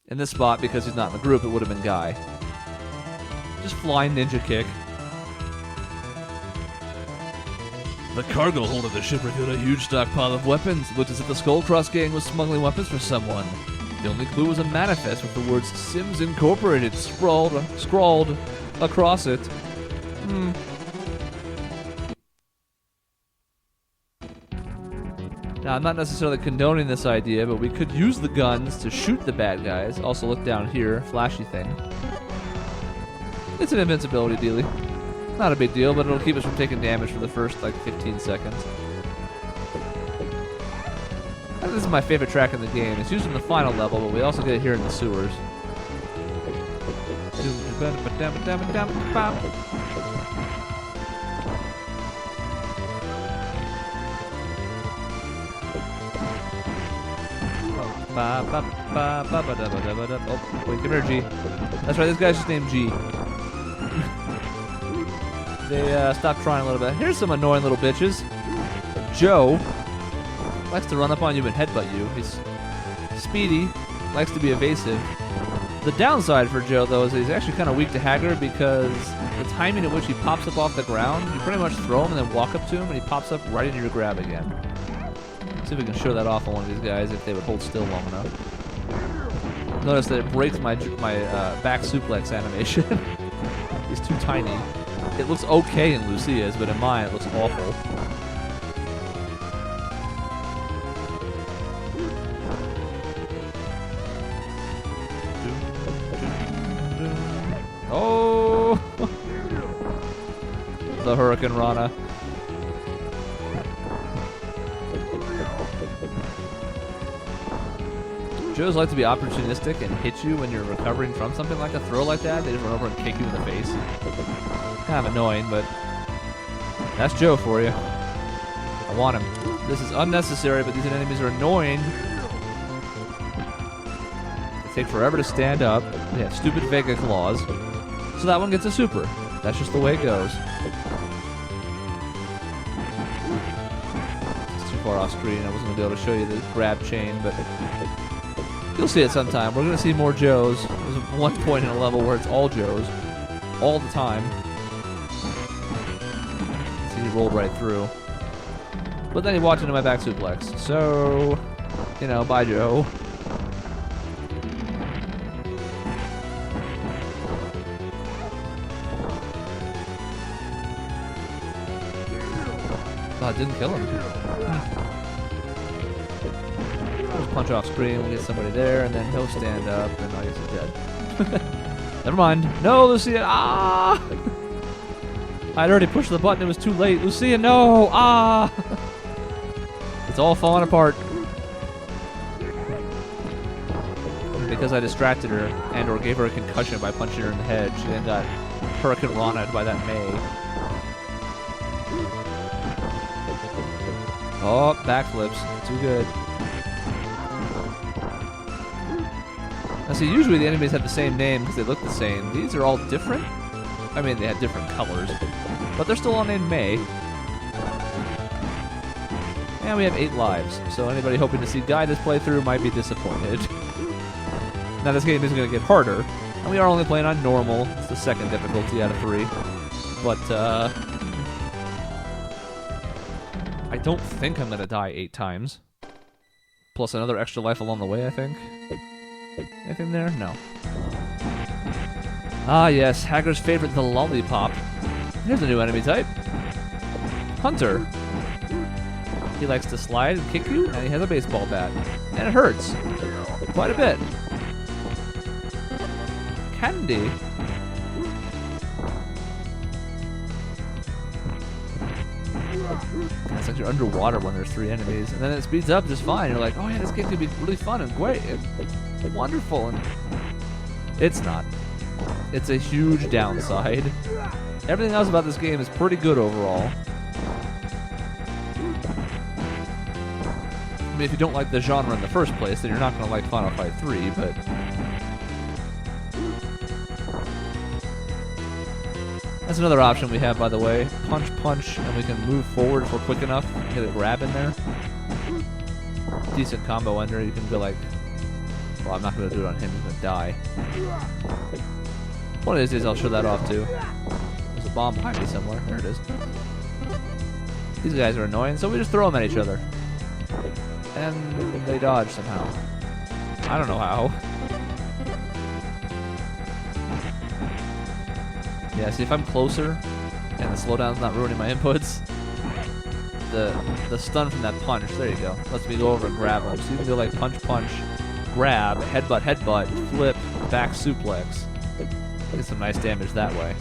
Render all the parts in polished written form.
In this spot, because he's not in the group, it would have been Guy. Just flying ninja kick. The cargo hold of the ship revealed a huge stockpile of weapons. It looked as if the Skullcross gang was smuggling weapons for someone. The only clue was a manifest with the words Sims Incorporated scrawled across it. Now, I'm not necessarily condoning this idea, but we could use the guns to shoot the bad guys. Also, look down here, flashy thing. It's an invincibility dealie. Not a big deal, but it'll keep us from taking damage for the first, 15 seconds. And this is my favorite track in the game. It's used in the final level, but we also get it here in the sewers. Oh, wait, come here, G. That's right, this guy's just named G. They stopped trying a little bit. Here's some annoying little bitches. Joe likes to run up on you and headbutt you. He's speedy, likes to be evasive. The downside for Joe, though, is that he's actually kind of weak to Haggard because the timing at which he pops up off the ground, you pretty much throw him and then walk up to him, and he pops up right into your grab again. See if we can show that off on one of these guys if they would hold still long enough. Notice that it breaks my back suplex animation. He's too tiny. It looks okay in Lucia's, but in mine it looks awful. Oh! The Hurricane Rana. Joes like to be opportunistic and hit you when you're recovering from something like a throw like that. They just run over and kick you in the face. Kind of annoying, but that's Joe for you. I want him. This is unnecessary, but these enemies are annoying. They take forever to stand up. They have stupid Vega claws. So that one gets a super. That's just the way it goes. It's too far off screen. I wasn't going to be able to show you the grab chain, but you'll see it sometime. We're going to see more Joes. There's one point in a level where it's all Joes. All the time. See, he rolled right through. But then he walked into my back suplex. So, bye, Joe. Oh, it didn't kill him. Just punch off screen, we'll get somebody there, and then he'll stand up, and I guess he's dead. Never mind. No, Lucia! Ah! I'd already pushed the button, it was too late. Lucia, no! Ah! It's all falling apart. Because I distracted her, and or gave her a concussion by punching her in the head, she then got Hurricane Rana'd by that May. Oh, backflips. Too good. Now see, usually the enemies have the same name because they look the same. These are all different. I mean, they have different colors. But they're still all named May. And we have 8 lives. So anybody hoping to see Guy this playthrough might be disappointed. Now this game is going to get harder. And we are only playing on normal. It's the second difficulty out of 3. But, I don't think I'm going to die 8 times. Plus another extra life along the way, I think. Anything there? No. Ah, yes. Haggard's favorite, the lollipop. Here's a new enemy type. Hunter. He likes to slide and kick you, and he has a baseball bat. And it hurts. Quite a bit. Candy. It's like you're underwater when there's 3 enemies, and then it speeds up just fine. You're like, oh yeah, this game could be really fun and great and wonderful, and it's not. It's a huge downside. Everything else about this game is pretty good overall. I mean, if you don't like the genre in the first place, then you're not going to like Final Fight 3, but that's another option we have, by the way. Punch, punch, and we can move forward if we're quick enough. Get a grab in there. Decent combo ender. You can go like Well, I'm not going to do it on him. He's going to die. One of these days I'll show that off too. There's a bomb behind me somewhere. There it is. These guys are annoying, so we just throw them at each other. And they dodge somehow. I don't know how. Yeah, see, if I'm closer and the slowdown's not ruining my inputs, the stun from that punch, there you go, lets me go over and grab them. So you can do like punch, punch, grab, headbutt, headbutt, flip, back suplex. Get some nice damage that way.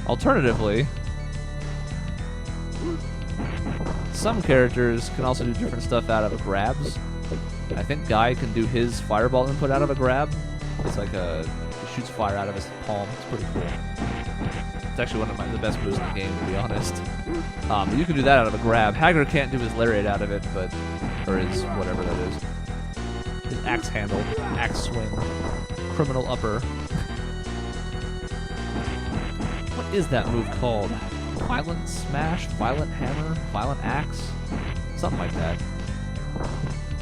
Alternatively, some characters can also do different stuff out of grabs. I think Guy can do his fireball input out of a grab. It's like he shoots fire out of his palm. It's pretty cool. It's actually one of the best moves in the game, to be honest. You can do that out of a grab. Hager can't do his lariat out of it, or his whatever that is. His axe handle, axe swing, criminal upper. What is that move called? Violent smash, violent hammer, violent axe, something like that.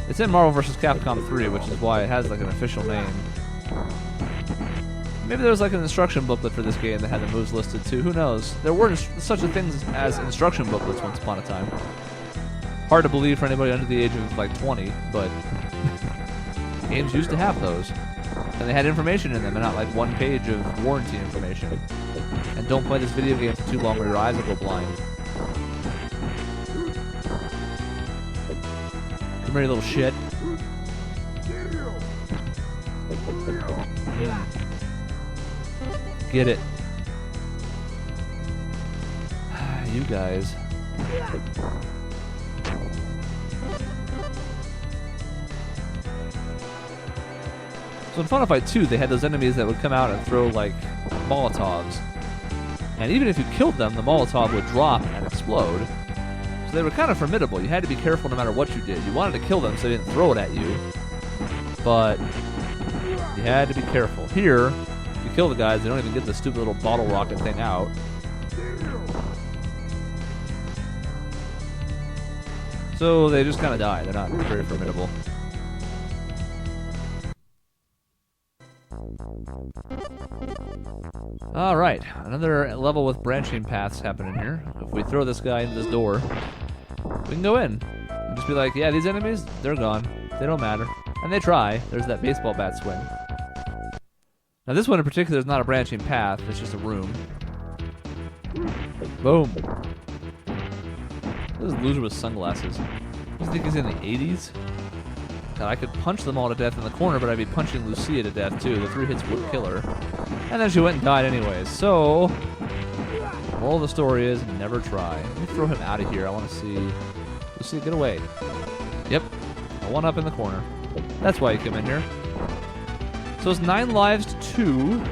It's in Marvel vs. Capcom 3, which is why it has like an official name. Maybe there was like an instruction booklet for this game that had the moves listed too. Who knows? There were such a thing as instruction booklets once upon a time. Hard to believe for anybody under the age of like 20, but games used to have those. And they had information in them and not like one page of warranty information. And don't play this video game for too long or your eyes will go blind. Come here, you little shit. Get it. You guys. So in Final Fight 2, they had those enemies that would come out and throw, like, Molotovs. And even if you killed them, the Molotov would drop and explode. So they were kind of formidable. You had to be careful no matter what you did. You wanted to kill them so they didn't throw it at you. But you had to be careful. Here, if you kill the guys, they don't even get the stupid little bottle rocket thing out. So they just kind of die. They're not very formidable. Alright, another level with branching paths happening here. If we throw this guy into this door, we can go in. And just be like, yeah, these enemies, they're gone. They don't matter. And they try. There's that baseball bat swing. Now this one in particular is not a branching path, it's just a room. Boom. This is a loser with sunglasses. Does he think he's in the 80s? God, I could punch them all to death in the corner, but I'd be punching Lucia to death too. The 3 hits would kill her. And then she went and died anyways. So, the moral of the story is never try. Let me throw him out of here. I want to see. Lucia, get away. Yep. One up in the corner. That's why you come in here. So it's 9 lives to 2.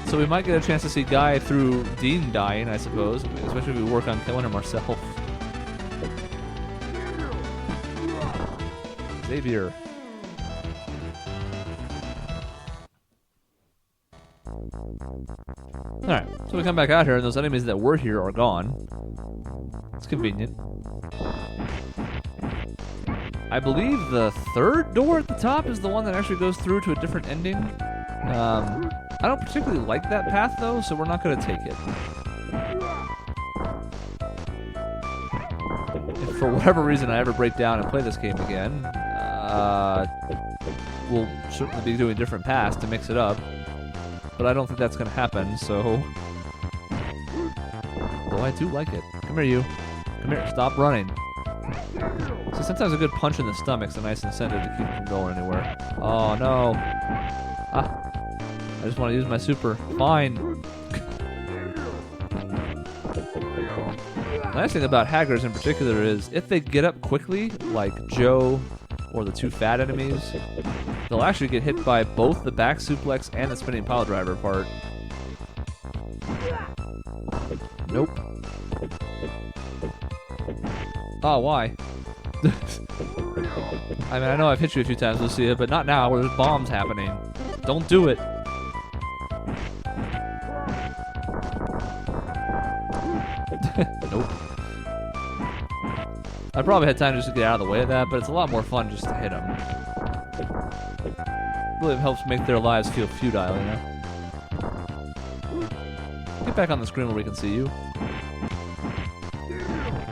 So we might get a chance to see Guy through Dean dying, I suppose. Especially if we work on killing him ourselves. Xavier. Alright, so we come back out here and those enemies that were here are gone. It's convenient. I believe the 3rd door at the top is the one that actually goes through to a different ending. I don't particularly like that path though, so we're not going to take it. If for whatever reason I ever break down and play this game again, we'll certainly be doing different paths to mix it up. But I don't think that's going to happen, so... Though I do like it. Come here, you. Come here, stop running. So sometimes a good punch in the stomach's a nice incentive to keep them going anywhere. Oh, no. Ah. I just want to use my super. Fine. The nice thing about Haggers in particular is, if they get up quickly, like Joe or the 2 fat enemies, they'll actually get hit by both the back suplex and the spinning pile driver part. Nope. Oh, why? I mean, I know I've hit you a few times, Lucia, but not now where there's bombs happening. Don't do it. Nope. I probably had time just to get out of the way of that, but it's a lot more fun just to hit him. really helps make their lives feel futile, you know? Get back on the screen where we can see you.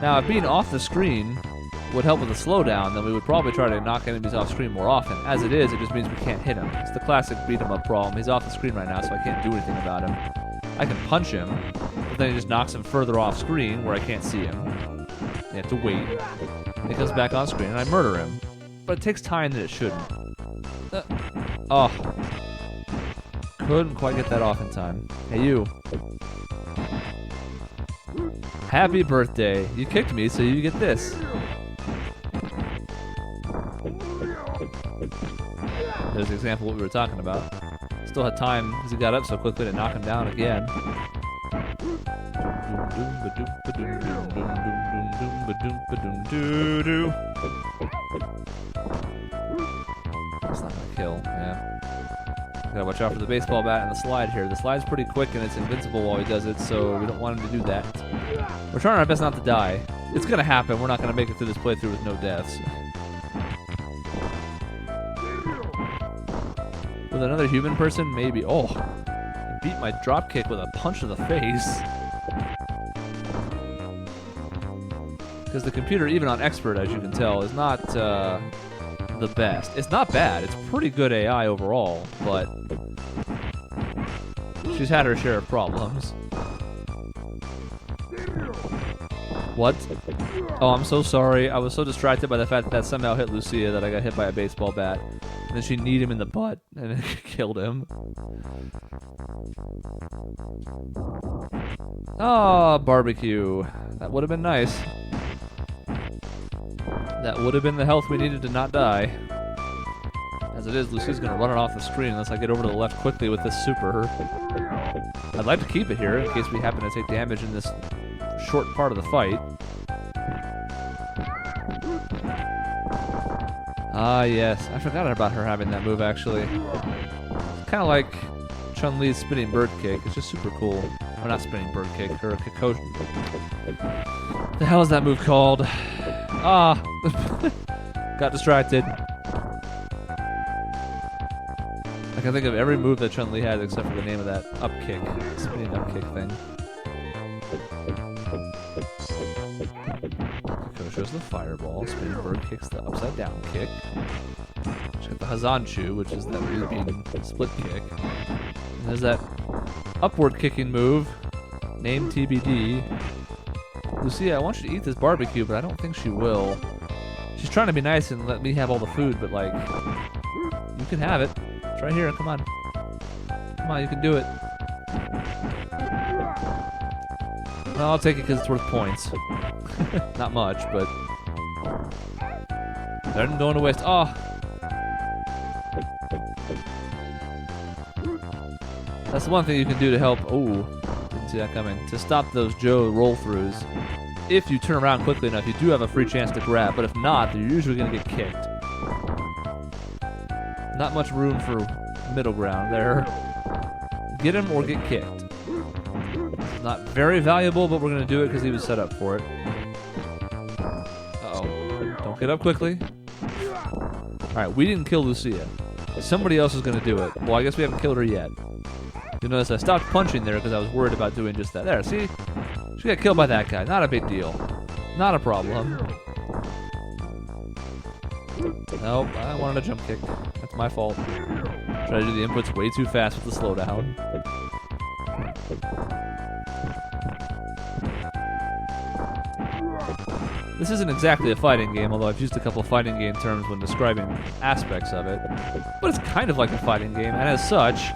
Now, if being off the screen would help with the slowdown, then we would probably try to knock enemies off screen more often. As it is, it just means we can't hit him. It's the classic beat 'em up problem. He's off the screen right now, so I can't do anything about him. I can punch him, but then he just knocks him further off screen where I can't see him. You have to wait. He comes back on screen and I murder him. But it takes time that it shouldn't. Oh. Couldn't quite get that off in time. Hey, you. Happy birthday. You kicked me, so you get this. There's an example of what we were talking about. Still had time because he got up so quickly to knock him down again. It's not gonna kill, yeah. Gotta watch out for the baseball bat and the slide here. The slide's pretty quick and it's invincible while he does it, so we don't want him to do that. We're trying our best not to die. It's gonna happen. We're not gonna make it through this playthrough with no deaths. With another human person, maybe. Oh, I beat my dropkick with a punch to the face. Because the computer, even on expert, as you can tell, is not the best. It's not bad. It's pretty good AI overall, but she's had her share of problems. What? Oh, I'm so sorry. I was so distracted by the fact that somehow hit Lucia that I got hit by a baseball bat. And then she kneed him in the butt and it killed him. Oh, barbecue. That would have been nice. That would have been the health we needed to not die. As it is, Lucia's going to run it off the screen unless I get over to the left quickly with this super. I'd like to keep it here in case we happen to take damage in this short part of the fight. Ah, yes. I forgot about her having that move, actually. It's kind of like Chun-Li's spinning bird kick. It's just super cool. Or not spinning bird kick, her Kiko. The hell is that move called? Ah! Got distracted. I can think of every move that Chun-Li has except for the name of that up kick. Spinning up kick thing. Kiko shows the fireball. Spinning bird kicks the upside down kick. She's got the Hazanchu, which is that looping split kick. And there's that upward kicking move. Name TBD. Lucia, I want you to eat this barbecue, but I don't think she will. She's trying to be nice and let me have all the food, but like, you can have it. It's right here, come on. Come on, you can do it. No, I'll take it because it's worth points. Not much, but they're going to waste. Oh! That's the one thing you can do to help. Oh, didn't see that coming. To stop those Joe roll-throughs. If you turn around quickly enough, you do have a free chance to grab, but if not, you're usually going to get kicked. Not much room for middle ground there. Get him or get kicked. Not very valuable, but we're going to do it because he was set up for it. Uh-oh. Don't get up quickly. Alright, we didn't kill Lucia. Somebody else is going to do it. Well, I guess we haven't killed her yet. You'll notice I stopped punching there because I was worried about doing just that. There, see? She got killed by that guy. Not a big deal. Not a problem. Nope, I wanted a jump kick. That's my fault. Tried to do the inputs way too fast with the slowdown. This isn't exactly a fighting game, although I've used a couple of fighting game terms when describing aspects of it. But it's kind of like a fighting game, and as such,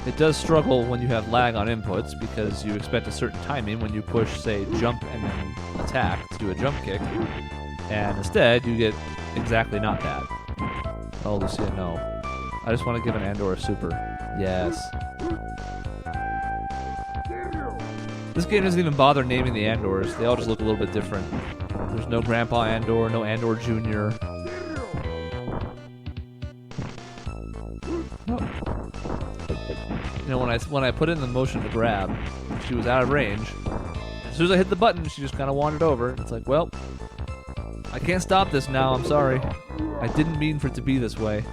it does struggle when you have lag on inputs because you expect a certain timing when you push, say, jump and then attack to do a jump kick, and instead you get exactly not that. Oh, Lucia, no. I just want to give an Andor a super. Yes. This game doesn't even bother naming the Andors. They all just look a little bit different. There's no Grandpa Andor, no Andor Jr. You know, when I put in the motion to grab, she was out of range. As soon as I hit the button, she just kind of wandered over. It's like, well, I can't stop this now. I'm sorry. I didn't mean for it to be this way.